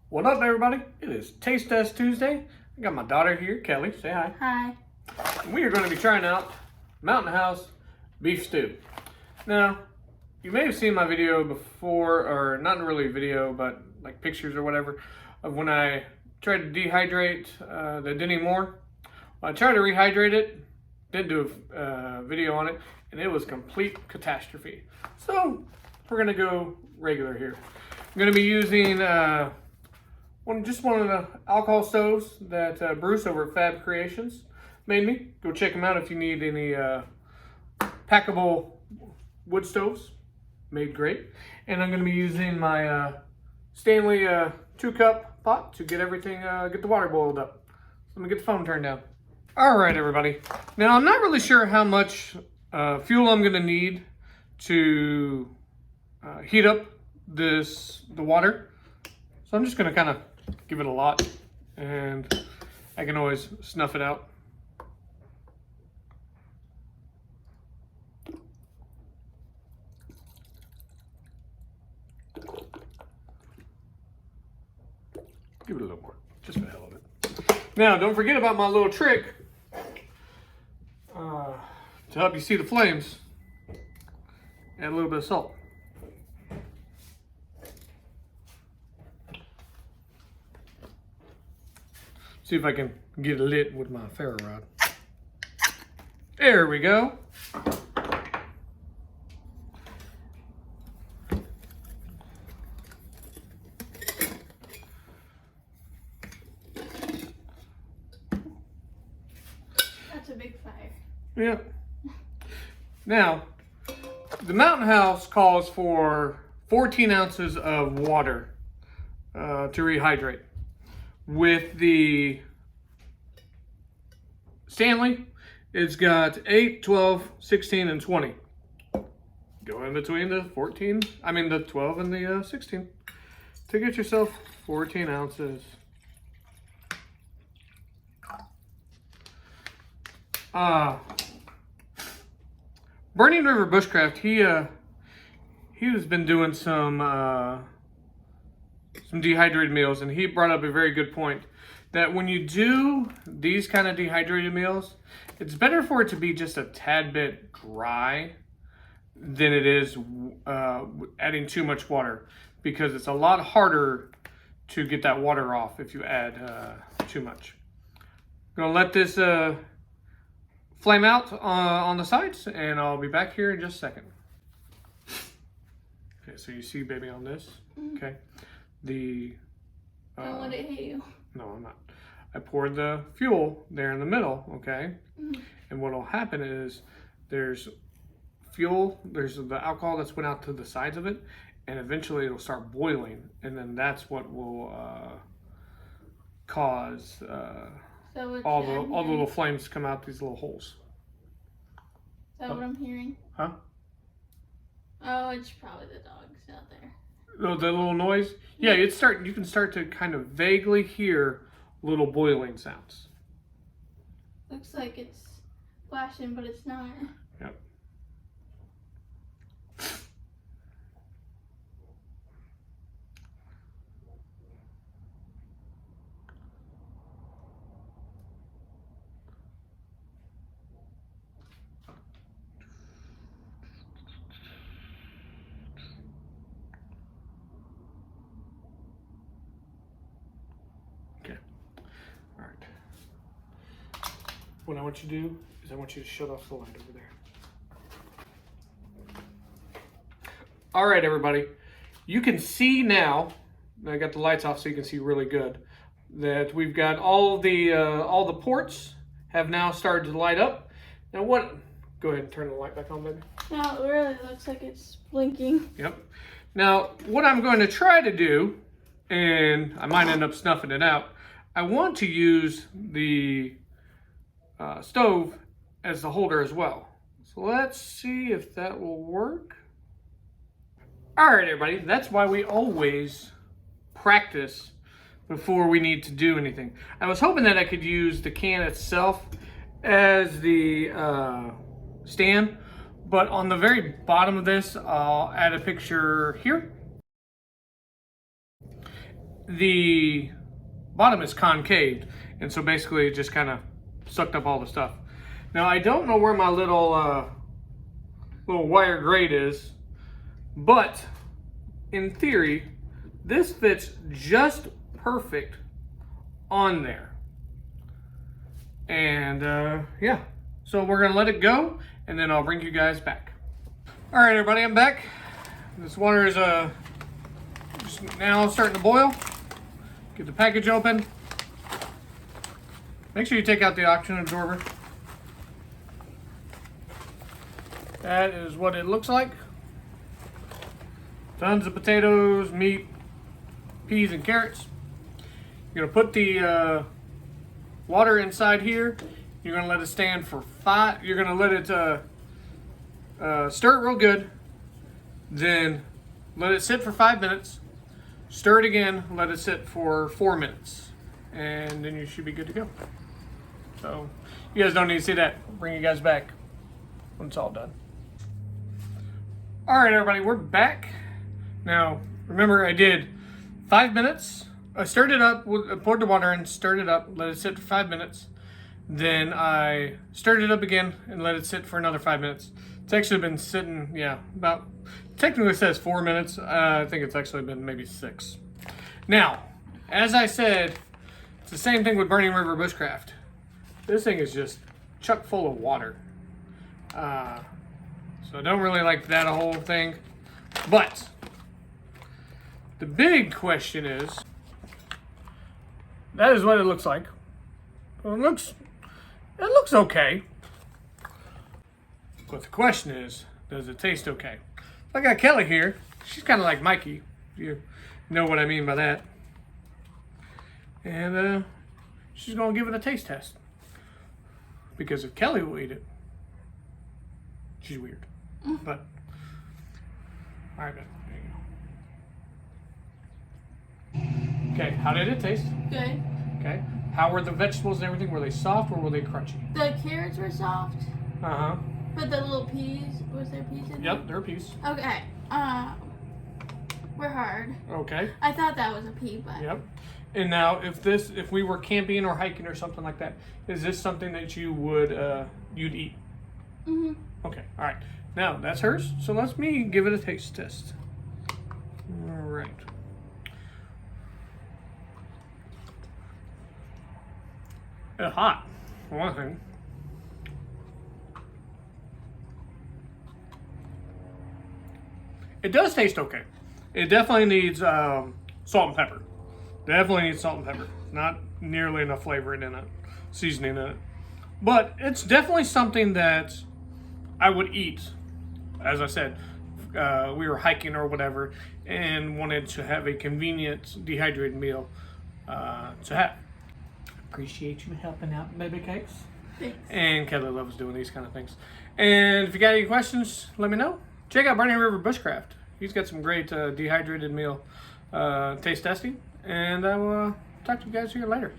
What up, everybody? It is Taste Test Tuesday. I got my daughter here, Kelly. Say hi. Hi. And we are going to be trying out Mountain House beef stew. Now, you may have seen my video before, or not really a video, but like pictures or whatever, of when I tried to dehydrate the Denny Moore. I tried to rehydrate it, didn't do a video on it, and it was complete catastrophe. So, we're going to go regular here. I'm going to be using just one of the alcohol stoves that Bruce over at Fab Creations made me. Go check him out if you need any packable wood stoves. Made great. And I'm going to be using my Stanley 2-cup pot to get everything, get the water boiled up. So let me get the phone turned down. All right, everybody. Now, I'm not really sure how much fuel I'm going to need to heat up the water. So I'm just going to kind of give it a lot, and I can always snuff it out. Give it a little more, just for the hell of it. Now, don't forget about my little trick to help you see the flames. Add a little bit of salt. See if I can get it lit with my ferro rod. There we go. That's a big fire. Yeah. Now, the Mountain House calls for 14 ounces of water to rehydrate. With the Stanley, it's got 8, 12, 16, and 20. Go in between the 12 and the 16 to get yourself 14 ounces. Burning River Bushcraft, he has been doing some dehydrated meals, and he brought up a very good point that when you do these kind of dehydrated meals, it's better for it to be just a tad bit dry than it is adding too much water, because it's a lot harder to get that water off if you add too much. I'm gonna let this flame out on the sides, and I'll be back here in just a second. Okay, so you see baby on this, okay? Don't let it hit you. No, I'm not. I poured the fuel there in the middle, okay? And what'll happen is there's fuel, there's the alcohol that's went out to the sides of it, and eventually it'll start boiling, and then that's what will cause all the little flames to come out these little holes. Is that what I'm hearing? Huh? Oh, it's probably the dogs out there. The little noise? Yeah, you can start to kind of vaguely hear little boiling sounds. Looks like it's flashing, but it's not. Yep. What I want you to do is I want you to shut off the light over there. All right, everybody. You can see now, I got the lights off so you can see really good, that we've got all the ports have now started to light up. Now go ahead and turn the light back on, baby. No, it really looks like it's blinking. Yep. Now, what I'm going to try to do, and I might end up snuffing it out, I want to use the stove as the holder as well. So let's see if that will work. All right, everybody, that's why we always practice before we need to do anything. I was hoping that I could use the can itself as the stand, but on the very bottom of this, I'll add a picture here. the bottom is concaved, and so basically it just kind of sucked up all the stuff. Now I don't know where my little wire grate is, but in theory this fits just perfect on there. And yeah, so we're gonna let it go, and then I'll bring you guys back. All right, everybody, I'm back. This water is just now starting to boil. Get the package open. Make sure you take out the oxygen absorber. That is what it looks like. Tons of potatoes, meat, peas, and carrots. You're gonna put the water inside here. You're gonna let it stand for 5. You're gonna let it stir it real good. Then let it sit for 5 minutes. Stir it again. Let it sit for 4 minutes, and then you should be good to go. So you guys don't need to see that. I'll bring you guys back when it's all done. All right, everybody, we're back. Now, remember I did 5 minutes. I stirred it up, poured the water in, stirred it up, let it sit for 5 minutes. Then I stirred it up again and let it sit for another 5 minutes. It's actually been sitting, yeah, about, technically it says 4 minutes. I think it's actually been maybe 6. Now, as I said, it's the same thing with Burning River Bushcraft. This thing is just chock full of water. So I don't really like that whole thing. But the big question is, that is what it looks like. Well, it looks okay. But the question is, does it taste okay? I got Kelly here. She's kind of like Mikey, if you know what I mean by that. And she's going to give it a taste test. Because if Kelly will eat it, she's weird. But, all right, man. There you go. Okay, how did it taste? Good. Okay. How were the vegetables and everything? Were they soft or were they crunchy? The carrots were soft. Uh-huh. But the little peas, was there peas in there? Yep, there are peas. Okay. Were hard. Okay. I thought that was a pea, but. Yep. And now, if we were camping or hiking or something like that, is this something that you would you'd eat? Mhm. Okay. All right. Now that's hers. So let's me give it a taste test. All right. It's hot. For one thing. It does taste okay. It definitely needs salt and pepper. Definitely needs salt and pepper. Not nearly enough flavor in it, seasoning in it. But it's definitely something that I would eat. As I said, we were hiking or whatever and wanted to have a convenient dehydrated meal to have. Appreciate you helping out, baby cakes. Thanks. And Kelly loves doing these kind of things. And if you got any questions, let me know. Check out Burning River Bushcraft. He's got some great dehydrated meal taste testing. And I will talk to you guys here later.